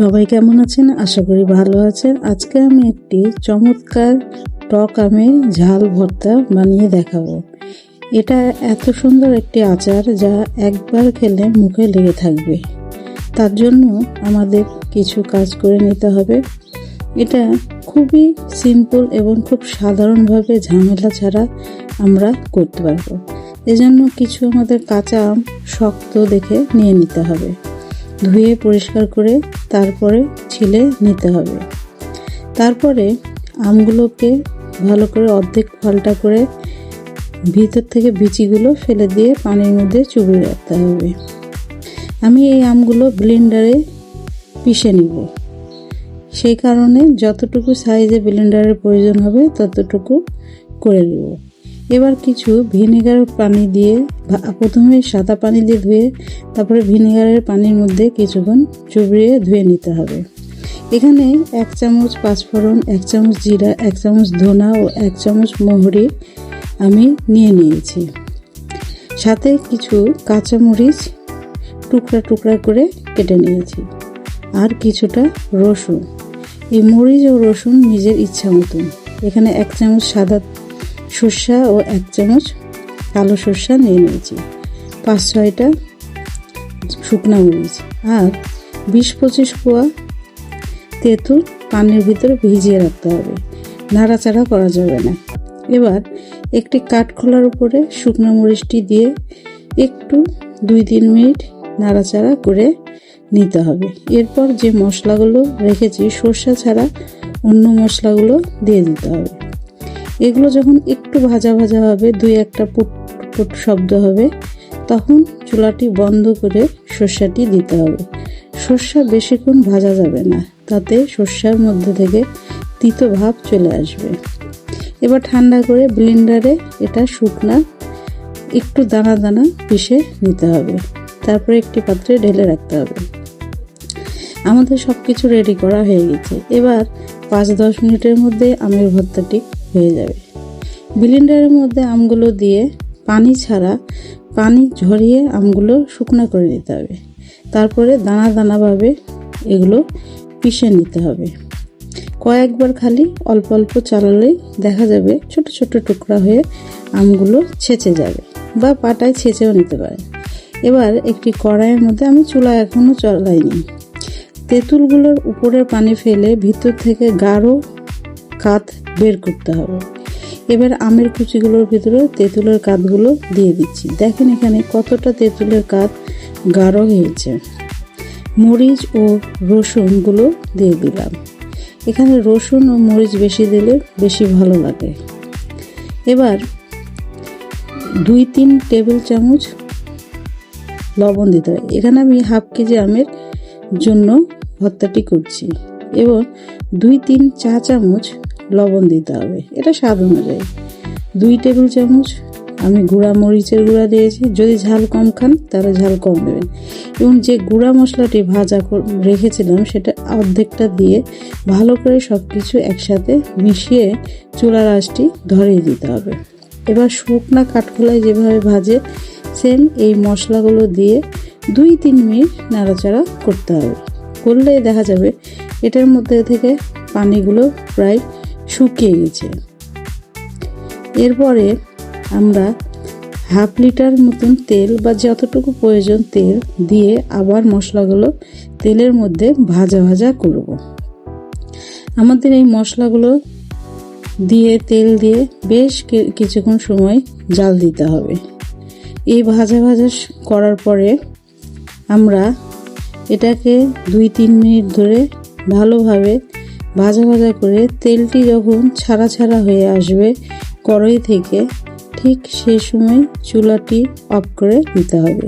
সবাই কেমন আছেন? আশা করি ভালো আছেন। আজকে আমি একটি চমৎকার টক আমের ঝাল ভর্তা বানিয়ে দেখাবো। এটা এত সুন্দর একটি আচার যা একবার খেলে মুখে লেগে থাকবে। তার জন্য আমাদের কিছু কাজ করে নিতে হবে। এটা খুবই সিম্পল এবং খুব সাধারণভাবে ঝামেলা ছাড়া আমরা করতে পারবো। এজন্য কিছু আমাদের কাঁচা আম শক্ত দেখে নিয়ে নিতে হবে। ধুয়ে পরিষ্কার করে তারপরে ছিলে নিতে হবে। তারপরে আমগুলোকে ভালো করে অর্ধেক ফালটা করে ভিতর থেকে বিচিগুলো ফেলে দিয়ে পানির মধ্যে চুবিয়ে রাখতে হবে। আমি এই আমগুলো ব্লেন্ডারে পিষে নিব, সেই কারণে যতটুকু সাইজে ব্লেন্ডারের প্রয়োজন হবে ততটুকু করে নেব। এবার কিছু ভিনেগার পানি দিয়ে, প্রথমে সাদা পানি দিয়ে ধুয়ে তারপরে ভিনেগারের পানির মধ্যে কিছুক্ষণ চুবিয়ে ধুয়ে নিতে হবে। এখানে 1 চামচ পাঁচফোড়ন, 1 চামচ জিরা, 1 চামচ ধনা ও 1 চামচ মৌরি আমি নিয়ে নিয়েছি। সাথে কিছু কাঁচামরিচ টুকরা টুকরা করে কেটে নিয়েছি, আর কিছুটা রসুন। এই মরিচ ও রসুন নিজের ইচ্ছা মতন। এখানে 1 চামচ সাদা সর্ষা ও 1 চামচ কালো সর্ষা নিয়ে নিয়েছি, 5-6টা শুকনা মরিচ, আর 20-25 কোয়া তেঁতুল পানির ভিতরে ভিজিয়ে রাখতে হবে, নাড়াচাড়া করা যাবে না। এবার একটি কাঠখোলার উপরে শুকনো মরিচটি দিয়ে একটু 2-3 মিনিট নাড়াচাড়া করে নিতে হবে। এরপর যে মশলাগুলো রেখেছি সর্ষা ছাড়া অন্য মশলাগুলো দিয়ে দিতে হবে। এগুলো যখন একটু ভাজা ভাজা হবে, 2-1টা পুট পুট শব্দ হবে, তখন চুলাটি বন্ধ করে সর্ষাটি দিতে হবে। সর্ষা বেশিক্ষণ ভাজা যাবে না, তাতে সর্ষার মধ্যে থেকে তিতো ভাব চলে আসবে। এবার ঠান্ডা করে ব্লেন্ডারে এটা শুকনা একটু দানা দানা পিষে নিতে হবে। তারপরে একটি পাত্রে ঢেলে রাখতে হবে। আমাদের সব কিছু রেডি করা হয়ে গেছে। এবার 5-10 মিনিটের মধ্যে আমের ভর্তাটি হয়ে যাবে। ব্লেন্ডারের মধ্যে আমগুলো দিয়ে পানি ছাড়া পানি ঝরিয়ে আমগুলো শুকনো করে নিতে হবে। তারপরে দানা দানাভাবে এগুলো পিষে নিতে হবে। কয়েকবার খালি অল্প অল্প চালালেই দেখা যাবে ছোট ছোট টুকরা হয়ে আমগুলো ছেঁচে যাবে, বা পাটায় ছেঁচেও নিতে পারে। এবার একটি কড়াইয়ের মধ্যে, আমি চুলা এখনো জ্বালাইনি, তেঁতুলগুলোর উপরে পানি ফেলে ভিতর থেকে গাঢ় কাত বের করতে হবে। এবার আমের কুচিগুলোর ভিতরে তেঁতুলের কাতগুলো দিয়ে দিচ্ছি। দেখেন এখানে কতটা তেঁতুলের কাত গাঢ় হয়েছে। মরিচ ও রসুনগুলো দিয়ে দিলাম। এখানে রসুন ও মরিচ বেশি দিলে বেশি ভালো লাগে। এবার 2-3 টেবিল চামচ লবণ দিতে হবে। এখানে আমি 1/2 কেজি আমের জন্য ভর্তাটি করছি, এবং 2-3 চা চামচ লবণ দিতে হবে, এটা স্বাদ অনুযায়ী। 2 টেবিল চামচ আমি গুঁড়া মরিচের গুঁড়া দিয়েছি। যদি ঝাল কম খান তাহলে ঝাল কম দেবেন। এবং যে গুঁড়া মশলাটি ভাজা রেখেছিলাম সেটা অর্ধেকটা দিয়ে ভালো করে সব কিছু একসাথে মিশিয়ে চুলার আঁচটি ধরিয়ে দিতে হবে। এবার শুকনা কাঠখোলায় যেভাবে ভাজে সেম এই মশলাগুলো দিয়ে 2-3 মিনিট নাড়াচাড়া করতে হবে। করলে দেখা যাবে এটার মধ্যে থেকে পানিগুলো প্রায় শুকিয়ে গেছে। এরপরে আমরা 1/2 লিটার মতন তেল, বা যতটুকু প্রয়োজন তেল দিয়ে আবার মশলাগুলো তেলের মধ্যে ভাজা ভাজা করব। আমাদের এই মশলাগুলো দিয়ে তেল দিয়ে বেশ কিছুক্ষণ সময় জাল দিতে হবে। এই ভাজা ভাজা করার পরে আমরা এটাকে 2-3 মিনিট ধরে ভালোভাবে ভাজা ভাজা করে তেলটি যখন ছাড়া ছাড়া হয়ে আসবে কড়াই থেকে, ঠিক সেই সময় চুলাটি অফ করে দিতে হবে।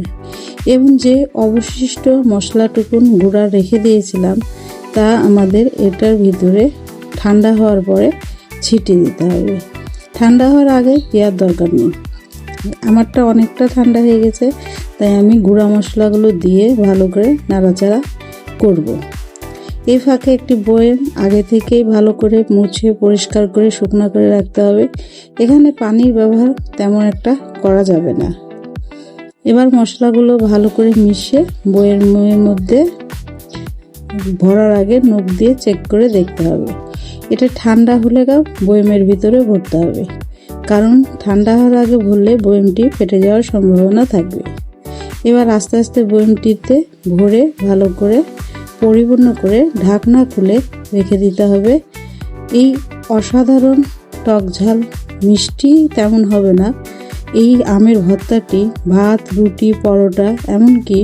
এবং যে অবশিষ্ট মশলাটুকুন গুঁড়া রেখে দিয়েছিলাম তা আমাদের এটার ভিতরে ঠান্ডা হওয়ার পরে ছিটিয়ে দিতে হবে। ঠান্ডা হওয়ার আগে দেওয়ার দরকার নেই। আমারটা অনেকটা ঠান্ডা হয়ে গেছে, তাই আমি গুঁড়া মশলাগুলো দিয়ে ভালো করে নাড়াচাড়া করব। এই ফাঁকে একটি বয়েম আগে থেকেই ভালো করে মুছে পরিষ্কার করে শুকনো করে রাখতে হবে। এখানে পানির ব্যবহার তেমন একটা করা যাবে না। এবার মশলাগুলো ভালো করে মিশিয়ে বয়েমের মধ্যে ভরার আগে নখ দিয়ে চেক করে দেখতে হবে। এটা ঠান্ডা হলে বয়মের ভিতরে ভরতে হবে, কারণ ঠান্ডা হওয়ার আগে ভরলে বয়মটি ফেটে যাওয়ার সম্ভাবনা থাকবে। এবার আস্তে আস্তে বয়মটিতে ভরে ভালো করে পরিপূর্ণ করে ঢাকনা খুলে রেখে দিতে হবে। এই অসাধারণ টক ঝাল মিষ্টি তেমন হবে না। এই আমের ভর্তাটি ভাত, রুটি, পরোটা, এমনকি